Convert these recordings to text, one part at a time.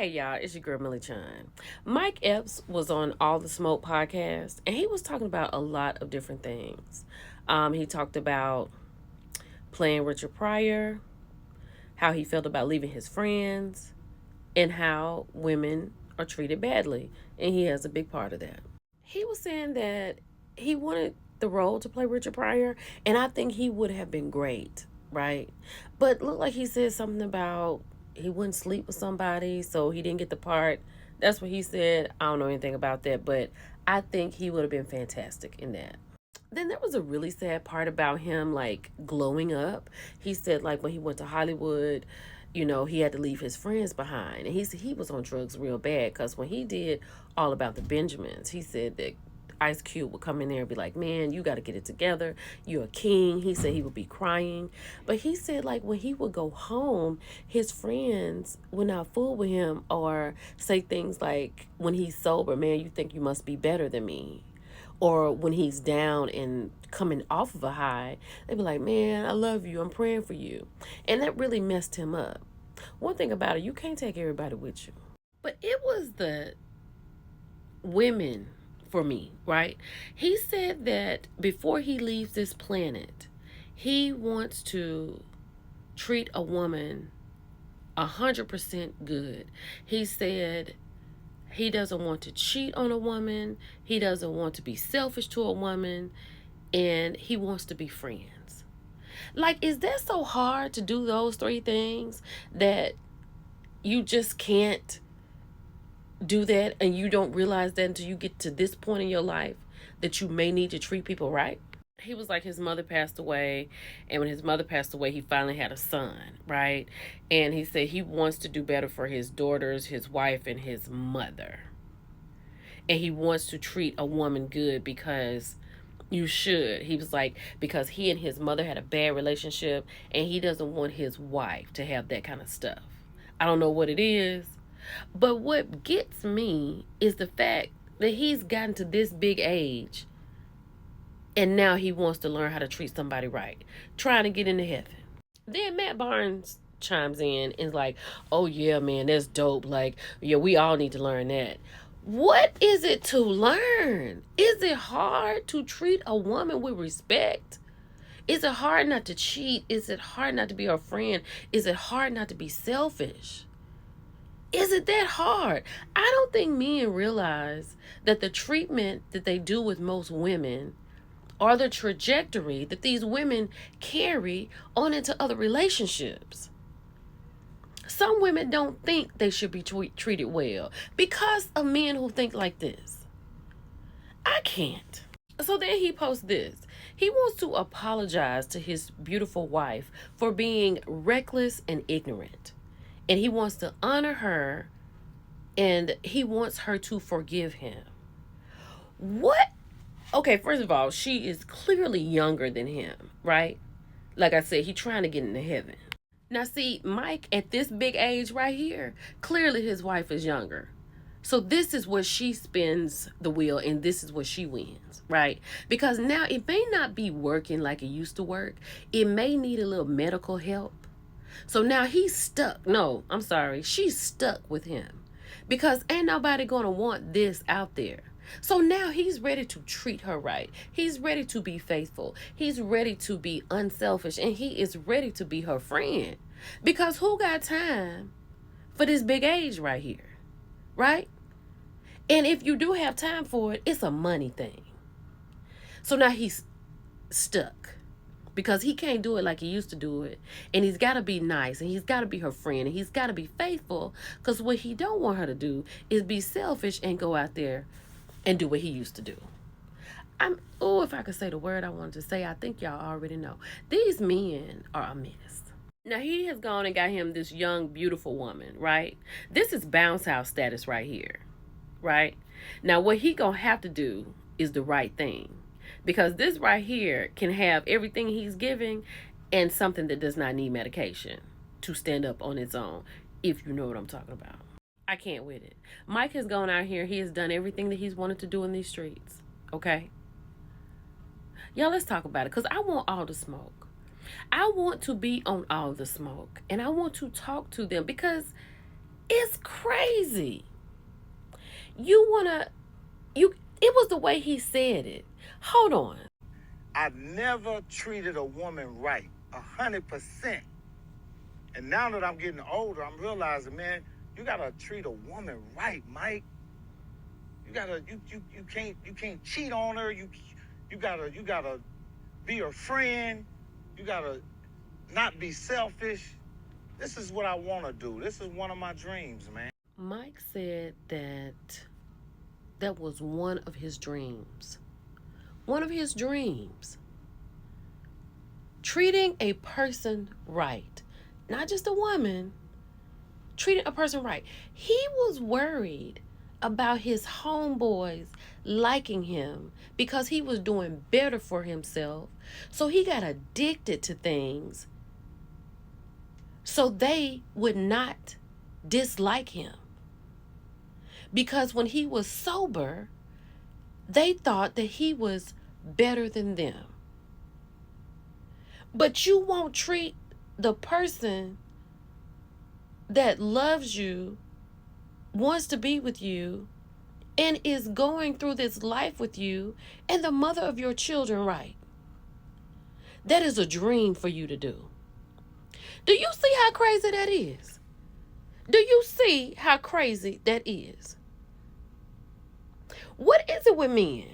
Hey y'all, it's your girl Millie Chun. Mike Epps was on All the Smoke podcast, and he was talking about a lot of different things. He talked about playing Richard Pryor, how he felt about leaving his friends, and how women are treated badly, and he has a big part of that. He was saying that he wanted the role to play Richard Pryor, and I think he would have been great, right? But looked like he said something about he wouldn't sleep with somebody, so he didn't get the part. That's what he said. I don't know anything about that, but I think he would have been fantastic in that. Then there was a really sad part about him like glowing up. He said like when he went to Hollywood, he had to leave his friends behind. And he said he was on drugs real bad because when he did All About the Benjamins, he said that Ice Cube would come in there and be like, man, you got to get it together. You're a king. He said he would be crying. But he said, like, when he would go home, his friends would not fool with him or say things like, when he's sober, man, you think you must be better than me. Or when he's down and coming off of a high, they'd be like, man, I love you. I'm praying for you. And that really messed him up. One thing about it, you can't take everybody with you. But it was the women for me, right? He said that before he leaves this planet, he wants to treat a woman 100% good. He said he doesn't want to cheat on a woman. He doesn't want to be selfish to a woman. And he wants to be friends. Like, is that so hard to do those three things that you just can't do that and you don't realize that until you get to this point in your life that you may need to treat people right? He was like his mother passed away, and when his mother passed away he finally had a son, right? And he said he wants to do better for his daughters, his wife, and his mother. And he wants to treat a woman good because you should. He was like, because he and his mother had a bad relationship and he doesn't want his wife to have that kind of stuff. I don't know what it is, but what gets me is the fact that he's gotten to this big age and now he wants to learn how to treat somebody right, trying to get into heaven. Then Matt Barnes chimes in and is like, oh yeah, man, that's dope. Like, yeah, we all need to learn that. What is it to learn? Is it hard to treat a woman with respect? Is it hard not to cheat? Is it hard not to be her friend? Is it hard not to be selfish? Is it that hard? I don't think men realize that the treatment that they do with most women or the trajectory that these women carry on into other relationships. Some women don't think they should be treated well because of men who think like this. I can't. So then he posts this. He wants to apologize to his beautiful wife for being reckless and ignorant. And he wants to honor her and he wants her to forgive him. What? Okay, first of all, she is clearly younger than him, right? Like I said, he's trying to get into heaven. Now, see, Mike, at this big age right here, clearly his wife is younger. So this is where she spins the wheel and this is where she wins, right? Because now it may not be working like it used to work. It may need a little medical help. So now he's stuck. No, I'm sorry. She's stuck with him because ain't nobody going to want this out there. So now he's ready to treat her right. He's ready to be faithful. He's ready to be unselfish. And he is ready to be her friend. Because who got time for this big age right here? Right? And if you do have time for it, it's a money thing. So now he's stuck. Because he can't do it like he used to do it. And he's got to be nice. And he's got to be her friend. And he's got to be faithful. Because what he don't want her to do is be selfish and go out there and do what he used to do. If I could say the word I wanted to say, I think y'all already know. These men are a mess. Now, he has gone and got him this young, beautiful woman, right? This is bounce house status right here, right? Now, what he gonna have to do is the right thing. Because this right here can have everything he's giving and something that does not need medication to stand up on its own, if you know what I'm talking about. I can't with it. Mike has gone out here. He has done everything that he's wanted to do in these streets. Okay? Y'all, let's talk about it because I want all the smoke. I want to be on all the smoke. And I want to talk to them because It's crazy. You wanna you it was the way he said it. Hold on. I've never treated a woman right, 100%. And now that I'm getting older, I'm realizing, man, you gotta treat a woman right, Mike. You can't cheat on her. You gotta be her friend. You gotta not be selfish. This is what I wanna do. This is one of my dreams, man. Mike said that was one of his dreams. One of his dreams. Treating a person right. Not just a woman. Treating a person right. He was worried about his homeboys liking him because he was doing better for himself. So he got addicted to things so they would not dislike him. Because when he was sober, they thought that he was better than them. But you won't treat the person that loves you, wants to be with you, and is going through this life with you, and the mother of your children right. That is a dream for you to do. Do you see how crazy that is? Do you see how crazy that is? What is it with men?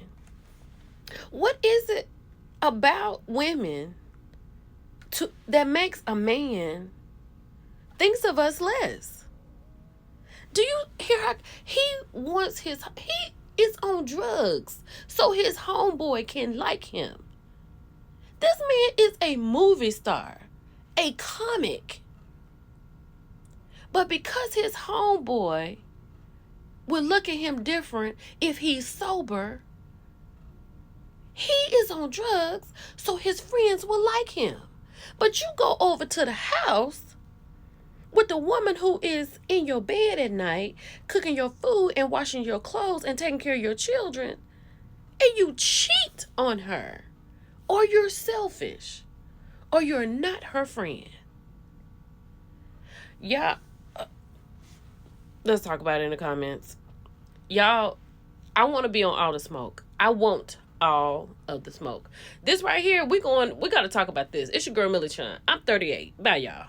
What is it about women that makes a man thinks of us less? Do you hear how he is on drugs so his homeboy can like him? This man is a movie star, a comic. But because his homeboy will look at him different if he's sober, he is on drugs so his friends will like him. But you go over to the house with the woman who is in your bed at night, cooking your food and washing your clothes and taking care of your children, and you cheat on her, or you're selfish, or you're not her friend. Y'all, let's talk about it in the comments. Y'all, I want to be on all the smoke. I want all of the smoke. This right here, we got to talk about this. It's your girl, Millie Chun. I'm 38. Bye, y'all.